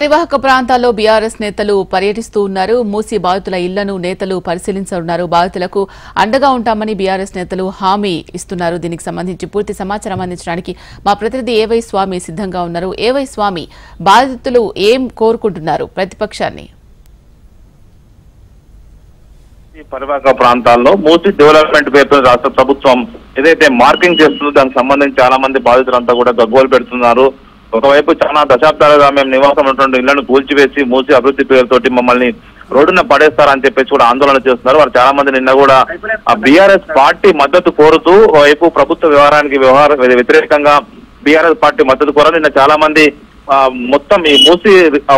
పరివాహక ప్రాంతాల్లో బీఆర్ఎస్ నేతలు పర్యటిస్తూ ఉన్నారు. మూసి బాధితుల ఇళ్లను నేతలు పరిశీలించనున్నారు. బాధితులకు అండగా ఉంటామని బీఆర్ఎస్ నేతలు హామీ ఇస్తున్నారు. దీనికి సంబంధించి పూర్తి సమాచారం అందించడానికి మా ప్రతినిధి ఏవై స్వామి సిద్ధంగా ఉన్నారు. ఏవై స్వామి, బాధితులు ఏం కోరుకుంటున్నారు ప్రతిపక్షాన్ని? పరివాహక ప్రాంతాల్లో మూసి డెవలప్మెంట్ పేరుతో రాష్ట్ర ప్రభుత్వం ఏదైతే మార్కింగ్ చేస్తుందో దానికి సంబంధించి చాలా మంది బాధితులంతా కూడా గగ్గోలు పెడుతున్నారు. ఒకవైపు చాలా దశాబ్దాలుగా మేము నివాసం ఉన్నటువంటి ఇళ్లను కూల్చివేసి మూసి అభివృద్ధి పేరుతోటి మమ్మల్ని రోడ్డున పడేస్తారని చెప్పేసి కూడా ఆందోళన చేస్తున్నారు. వారు చాలా మంది నిన్న కూడా ఆ బీఆర్ఎస్ పార్టీ మద్దతు కోరుతూ ఒకవైపు ప్రభుత్వ వ్యతిరేకంగా బీఆర్ఎస్ పార్టీ మద్దతు కోరారు. నిన్న చాలా మంది మొత్తం ఈ మూసి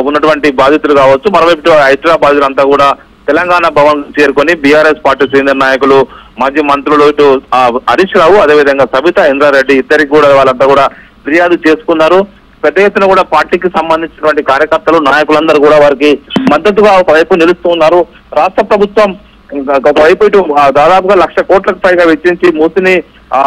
ఉన్నటువంటి బాధితులు కావచ్చు, మరోవైపు హైదరాబాద్ బాధితులంతా కూడా తెలంగాణ భవన్ చేరుకొని బీఆర్ఎస్ పార్టీ సీనియర్ నాయకులు, మాజీ మంత్రులు ఇటు హరీష్ రావు, అదేవిధంగా సబితా ఇంద్రారెడ్డి ఇద్దరికి కూడా వాళ్ళంతా కూడా ఫిర్యాదు చేసుకున్నారు. పెద్ద ఎత్తున కూడా పార్టీకి సంబంధించినటువంటి కార్యకర్తలు, నాయకులందరూ కూడా వారికి మద్దతుగా ఒకవైపు నిలుస్తూ ఉన్నారు. రాష్ట్ర ప్రభుత్వం ఒకవైపు ఇటు దాదాపుగా 1,00,000 కోట్లకు పైగా వెచ్చించి మూసిని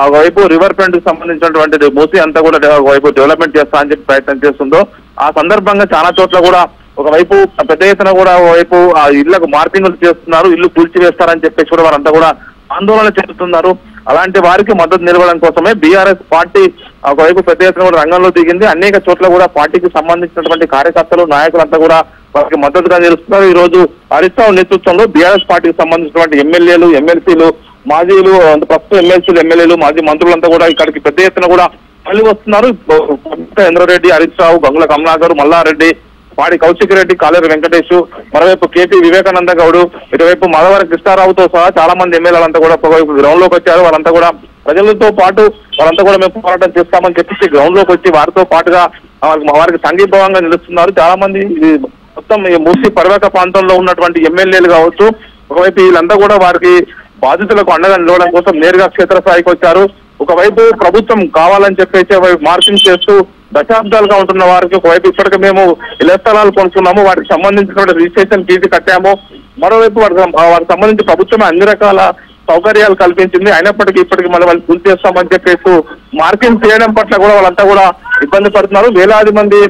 ఒకవైపు రివర్ ఫ్రంట్ కి సంబంధించినటువంటి మూసి అంతా కూడా ఒకవైపు డెవలప్మెంట్ చేస్తా అని చెప్పి ప్రయత్నం చేస్తుందో, ఆ సందర్భంగా చాలా చోట్ల కూడా ఒకవైపు పెద్ద ఎత్తున కూడా ఒకవైపు ఆ ఇళ్లకు మార్కింగ్లు చేస్తున్నారు, ఇల్లు కూల్చివేస్తారని చెప్పేసి కూడా వారంతా కూడా ఆందోళన చెందుతున్నారు. అలాంటి వారికి మద్దతు నిలవడం కోసమే బీఆర్ఎస్ పార్టీ ఒకవైపు పెద్ద ఎత్తున కూడా రంగంలో దిగింది. అనేక చోట్ల కూడా పార్టీకి సంబంధించినటువంటి కార్యకర్తలు, నాయకులంతా కూడా వారికి మద్దతుగా నిలుస్తున్నారు. ఈ రోజు హరీష్ రావు నేతృత్వంలో బీఆర్ఎస్ పార్టీకి సంబంధించినటువంటి ఎమ్మెల్యేలు, ఎమ్మెల్సీలు, మాజీలు, ప్రస్తుత ఎమ్మెల్సీలు, ఎమ్మెల్యేలు, మాజీ మంత్రులంతా కూడా ఇక్కడికి పెద్ద ఎత్తున కూడా మళ్ళీ వస్తున్నారు. ఇంద్రారెడ్డి, హరీష్ రావు, గంగుల కమలాకర్, మల్లారెడ్డి, పాడి కౌశిక్ రెడ్డి, కాలేరు వెంకటేష్, మరోవైపు కేపీ వివేకానంద గౌడ్, ఇటువైపు మాధవర కృష్ణారావుతో సహా చాలా మంది ఎమ్మెల్యేలంతా కూడా ఒకవైపు గ్రౌండ్ లోకి వచ్చారు. వాళ్ళంతా కూడా ప్రజలతో పాటు వాళ్ళంతా కూడా మేము పోరాటం చేస్తామని చెప్పేసి గ్రౌండ్ లోకి వచ్చి వారితో పాటుగా వారికి సంఘీభావంగా నిలుస్తున్నారు. చాలా మంది మొత్తం ఈ మూసి పరివాహక ప్రాంతంలో ఉన్నటువంటి ఎమ్మెల్యేలు కావచ్చు, ఒకవైపు వీళ్ళంతా కూడా వారికి బాధితులకు అండగా నిలవడం కోసం నేరుగా క్షేత్రస్థాయికి వచ్చారు. ఒకవైపు ప్రభుత్వం కావాలని చెప్పేసి మార్కింగ్ చేస్తూ దశాబ్దాలుగా ఉంటున్న వారికి ఒకవైపు ఇప్పటికే మేము ఇళ్ల స్థలాలు కొనుక్కున్నాము, వాటికి సంబంధించినటువంటి రిజిస్ట్రేషన్ ఫీజు కట్టాము, మరోవైపు వారికి సంబంధించి ప్రభుత్వమే అన్ని రకాల సౌకర్యాలు కల్పించింది, అయినప్పటికీ ఇప్పటికీ మళ్ళీ వాళ్ళు గుర్తు చేస్తామని చెప్పేసి మార్కింగ్ చేయడం పట్ల కూడా వాళ్ళంతా కూడా ఇబ్బంది పడుతున్నారు. వేలాది మంది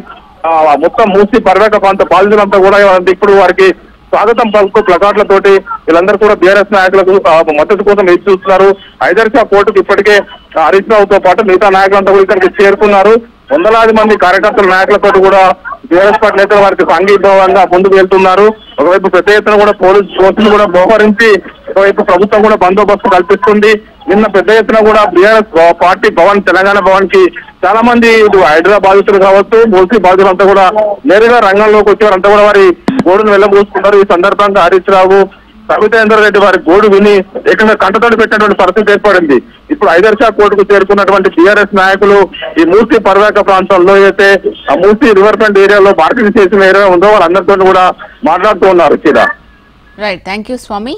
మొత్తం మూసి పరివాహక ప్రాంత బాధితులంతా కూడా ఇప్పుడు వారికి స్వాగతం పలుకు ప్లకార్డులతోటి వీళ్ళందరూ కూడా బీఆర్ఎస్ నాయకులకు మద్దతు కోసం ఎదురు చూస్తున్నారు. హైదరాబాద్ కోర్టుకు ఇప్పటికే హరీష్ రావుతో పాటు మిగతా నాయకులంతా కూడా ఇక్కడికి చేరుకున్నారు. వందలాది మంది కార్యకర్తల నాయకులతో కూడా బీఆర్ఎస్ పార్టీ నేతలు వారికి సంఘీభావంగా ముందుకు వెళ్తున్నారు. ఒకవైపు పెద్ద ఎత్తున కూడా పోలీసులు కూడా మోహరించి ఒకవైపు ప్రభుత్వం కూడా బందోబస్తు కల్పిస్తుంది. నిన్న పెద్ద ఎత్తున కూడా బీఆర్ఎస్ పార్టీ భవన్, తెలంగాణ భవన్ కి చాలా మంది హైదరాబాద్ బాధితులు కావచ్చు, మూసి బాధితులంతా కూడా నేరుగా రంగంలోకి వచ్చేవారంతా కూడా వారి గోడును వెళ్ళబోసుకున్నారు. ఈ సందర్భంగా హరీష్ రావు, సబితా ఇంద్రారెడ్డి వారి గోడు విని ఏకంగా కంటతడి పెట్టినటువంటి పరిస్థితి ఏర్పడింది. ఇప్పుడు హైదరాబాద్ కోర్టుకు చేరుకున్నటువంటి బీఆర్ఎస్ నాయకులు ఈ మూసి పరివాహక ప్రాంతంలో అయితే ఆ మూసి రివర్ ఫ్రంట్ ఏరియాలో మార్కెట్ చేసిన ఏరియా ఉందో వాళ్ళందరితో కూడా మాట్లాడుతూ ఉన్నారు. Right, thank you Swamy.